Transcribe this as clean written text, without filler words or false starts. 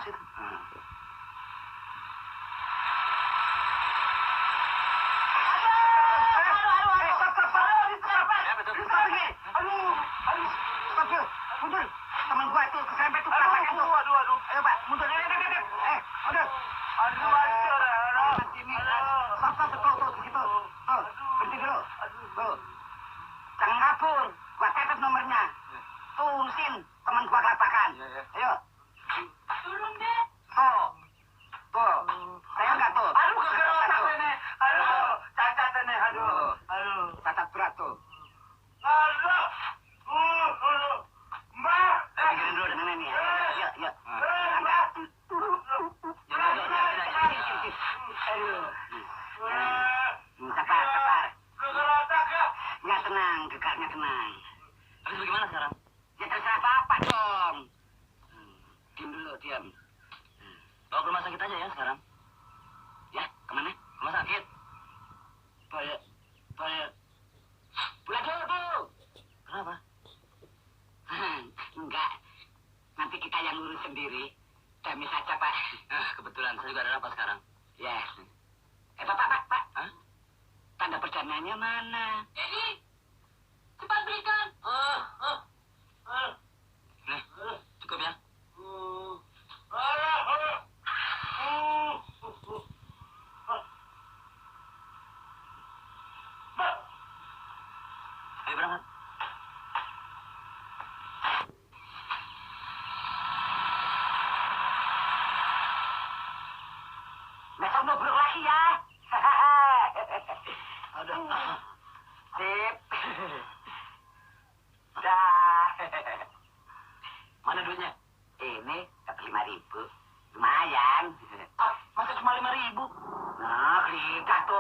situ. Mundur. Teman gua itu keserempet tuh. Aduh. Ayo, Pak. Mundur. Mundur. Aduh, sini. Stop, tuh, situ. Tuh, berhenti dulu. Tuh. Jangan kabur. Gua catat nomornya. Tuh, urusin teman gua kelapakan. Ayo. Turun deh. Tuh. Saya enggak tuh. Aduh, kegerotak ini. Aduh, cacat ini. Aduh. Catat berat tuh. Aduh. Mbak. Dengerin dulu dengan ini ya. Yuk. Sabar. Kegerotak ya. Ya tenang, gegarnya tenang. Habis bagaimana sekarang? Ya terserah Bapak dong. Diam. Bawa ke rumah sakit aja ya sekarang. Ya, kemana? Rumah sakit. Pulang dulu tuh. Kenapa? Enggak. Nanti kita yang ngurus sendiri. Demi saja, Pak. Kebetulan saya juga ada rapat sekarang. Ya. Pak. Hah? Tanda perjanjiannya mana? Ini. Cepat berikan. Nih, cukup ya. Ayo berangkat. Besok nubruk lagi ya. Aduh. Sip. Dah. Mana duitnya? Ini dapat 5.000. Lumayan. Masa cuma 5.000? Nah, lihat tuh.